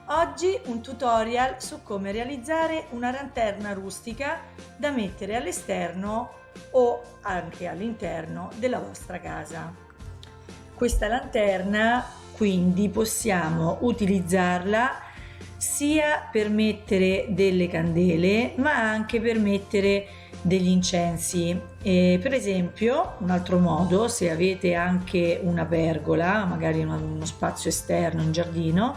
Oggi un tutorial su come realizzare una lanterna rustica da mettere all'esterno o anche all'interno della vostra casa. Questa lanterna quindi possiamo utilizzarla sia per mettere delle candele ma anche per mettere degli incensi. Per esempio, un altro modo, se avete anche una pergola, magari uno spazio esterno in giardino,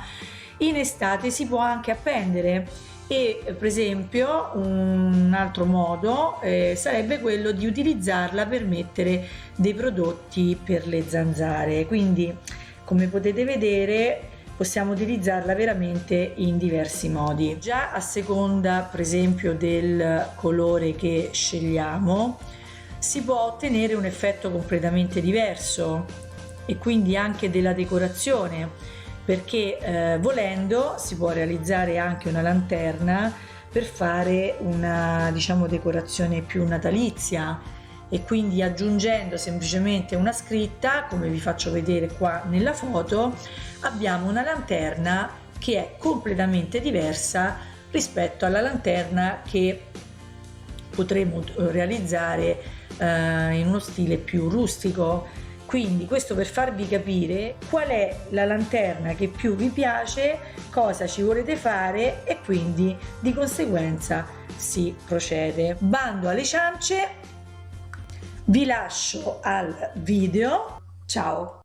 in estate si può anche appendere. E per esempio un altro modo sarebbe quello di utilizzarla per mettere dei prodotti per le zanzare. Quindi, come potete vedere, possiamo utilizzarla veramente in diversi modi. Già a seconda, per esempio, del colore che scegliamo, si può ottenere un effetto completamente diverso e quindi anche della decorazione, perché volendo si può realizzare anche una lanterna per fare una, diciamo, decorazione più natalizia, e quindi aggiungendo semplicemente una scritta, come vi faccio vedere qua nella foto, abbiamo una lanterna che è completamente diversa rispetto alla lanterna che potremo realizzare in uno stile più rustico. Quindi questo per farvi capire qual è la lanterna che più vi piace, cosa ci volete fare e quindi di conseguenza si procede. Bando alle ciance, vi lascio al video, ciao!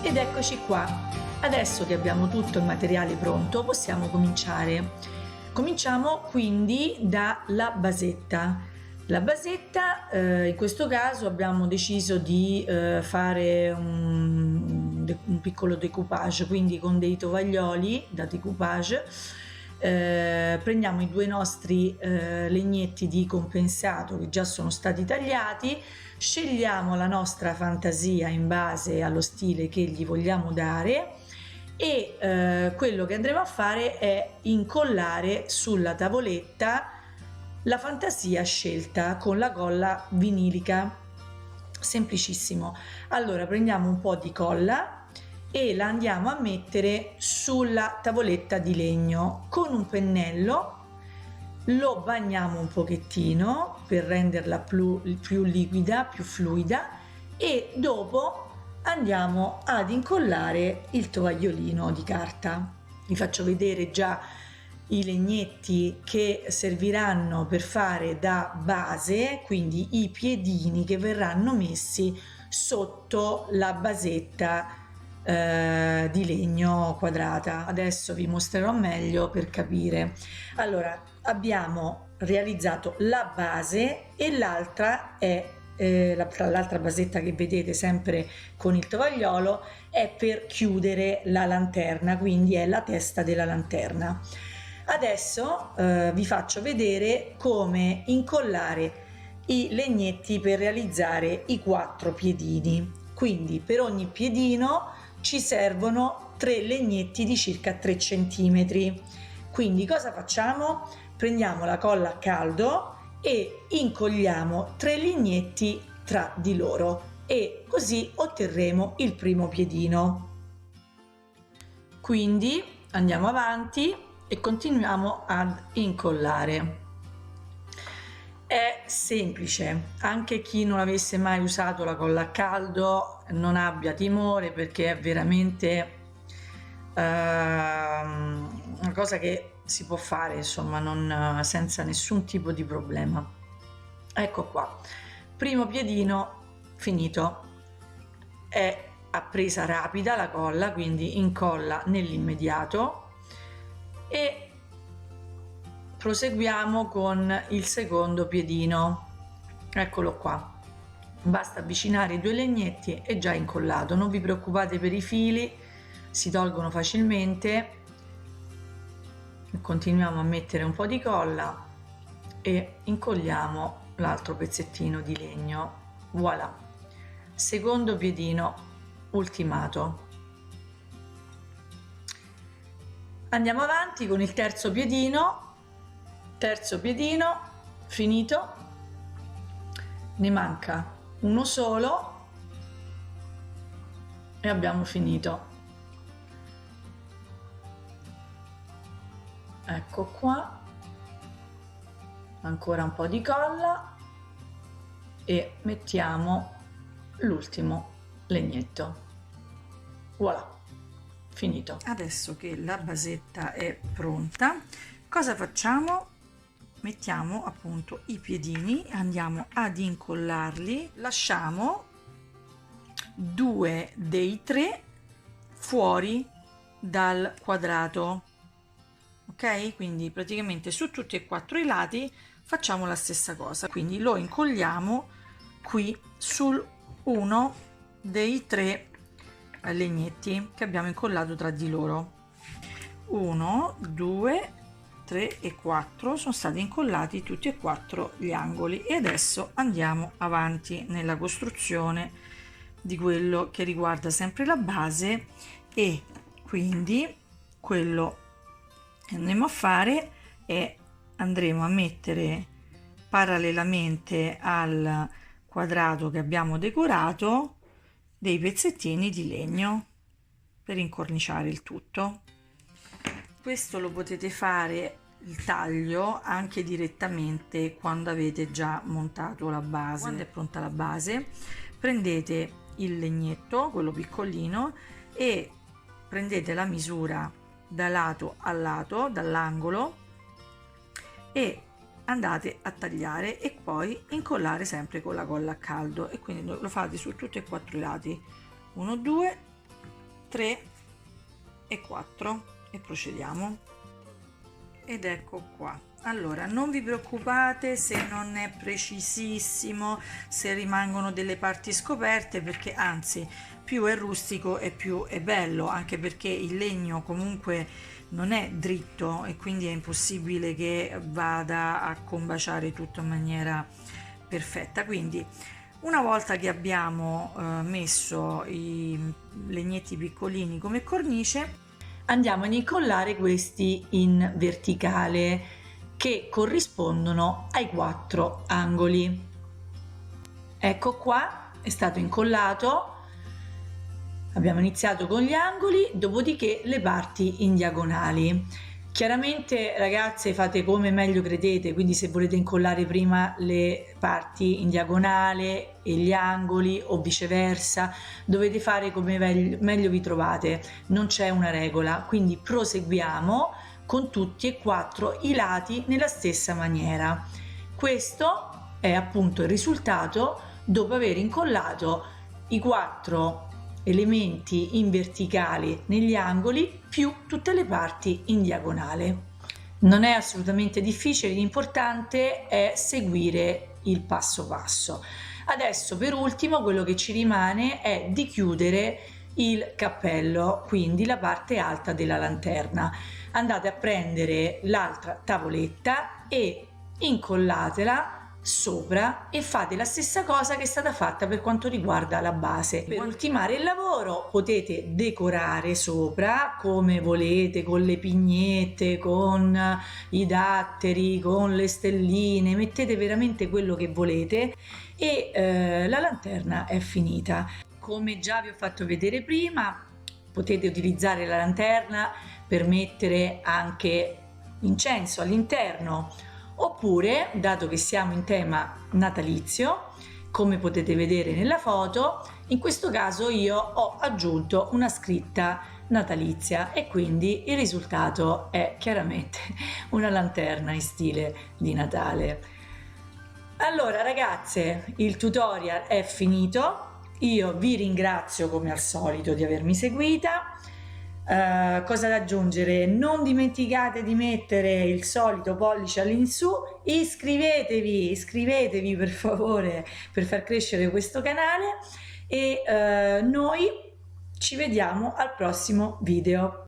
Ed eccoci qua, adesso che abbiamo tutto il materiale pronto possiamo cominciare. Cominciamo quindi dalla basetta. La basetta, in questo caso abbiamo deciso di fare un piccolo decoupage, quindi con dei tovaglioli da decoupage. Prendiamo i due nostri legnetti di compensato che già sono stati tagliati, scegliamo la nostra fantasia in base allo stile che gli vogliamo dare e quello che andremo a fare è incollare sulla tavoletta la fantasia scelta con la colla vinilica. Semplicissimo. Allora prendiamo un po' di colla e la andiamo a mettere sulla tavoletta di legno con un pennello, lo bagniamo un pochettino per renderla più liquida, più fluida, e dopo andiamo ad incollare il tovagliolino di carta. Vi faccio vedere già i legnetti che serviranno per fare da base, quindi i piedini che verranno messi sotto la basetta di legno quadrata. Adesso vi mostrerò meglio per capire. Allora, abbiamo realizzato la base e l'altra è l'altra basetta che vedete sempre con il tovagliolo è per chiudere la lanterna, quindi è la testa della lanterna. Adesso vi faccio vedere come incollare i legnetti per realizzare i 4 piedini. Quindi per ogni piedino ci servono 3 legnetti di circa 3 cm. Quindi cosa facciamo? Prendiamo la colla a caldo e incolliamo 3 legnetti tra di loro e così otterremo il primo piedino. Quindi andiamo avanti e continuiamo ad incollare. È semplice, anche chi non avesse mai usato la colla a caldo non abbia timore, perché è veramente una cosa che si può fare, insomma, senza nessun tipo di problema. Ecco qua, primo piedino finito. È a presa rapida la colla, quindi incolla nell'immediato, e proseguiamo con il secondo piedino. Eccolo qua. Basta avvicinare i 2 legnetti e già incollato. Non vi preoccupate per i fili, si tolgono facilmente. Continuiamo a mettere un po' di colla e incolliamo l'altro pezzettino di legno. Voilà, secondo piedino ultimato. Andiamo avanti con il terzo piedino finito, ne manca uno solo e abbiamo finito. Ecco qua, ancora un po' di colla e mettiamo l'ultimo legnetto. Voilà, finito. Adesso che la basetta è pronta, cosa facciamo? Mettiamo appunto i piedini, andiamo ad incollarli, lasciamo 2 dei 3 fuori dal quadrato. Ok, quindi praticamente su tutti e 4 i lati facciamo la stessa cosa, quindi lo incolliamo qui sul uno dei 3 legnetti che abbiamo incollato tra di loro. 1, 2, 3 e 4 sono stati incollati tutti e 4 gli angoli, e adesso andiamo avanti nella costruzione di quello che riguarda sempre la base, e quindi quello che andremo a fare è andremo a mettere parallelamente al quadrato che abbiamo decorato dei pezzettini di legno per incorniciare il tutto. Questo lo potete fare il taglio anche direttamente quando avete già montato la base. Quando è pronta la base, prendete il legnetto, quello piccolino, e prendete la misura da lato a lato, dall'angolo, e andate a tagliare e poi incollare sempre con la colla a caldo, e quindi lo fate su tutti e 4 i lati, 1, 2, 3 e 4, e procediamo. Ed ecco qua. Allora, non vi preoccupate se non è precisissimo, se rimangono delle parti scoperte, perché anzi più è rustico e più è bello, anche perché il legno comunque non è dritto e quindi è impossibile che vada a combaciare tutto in maniera perfetta. Quindi una volta che abbiamo messo i legnetti piccolini come cornice, andiamo ad incollare questi in verticale che corrispondono ai 4 angoli. Ecco qua, è stato incollato. Abbiamo iniziato con gli angoli, dopodiché le parti in diagonali. Chiaramente, ragazze, fate come meglio credete, quindi se volete incollare prima le parti in diagonale e gli angoli o viceversa, dovete fare come meglio vi trovate, non c'è una regola, quindi proseguiamo con tutti e 4 i lati nella stessa maniera. Questo è appunto il risultato dopo aver incollato i 4 elementi in verticale negli angoli più tutte le parti in diagonale. Non è assolutamente difficile, l'importante è seguire il passo passo. Adesso per ultimo quello che ci rimane è di chiudere il cappello, quindi la parte alta della lanterna. Andate a prendere l'altra tavoletta e incollatela sopra e fate la stessa cosa che è stata fatta per quanto riguarda la base. Per ultimare il lavoro potete decorare sopra come volete, con le pignette, con i datteri, con le stelline, mettete veramente quello che volete, e la lanterna è finita. Come già vi ho fatto vedere prima, potete utilizzare la lanterna per mettere anche incenso all'interno, oppure, dato che siamo in tema natalizio, come potete vedere nella foto, in questo caso io ho aggiunto una scritta natalizia e quindi il risultato è chiaramente una lanterna in stile di Natale. Allora ragazze, il tutorial è finito, io vi ringrazio come al solito di avermi seguita. Cosa da aggiungere? Non dimenticate di mettere il solito pollice all'insù, iscrivetevi per favore per far crescere questo canale e noi ci vediamo al prossimo video.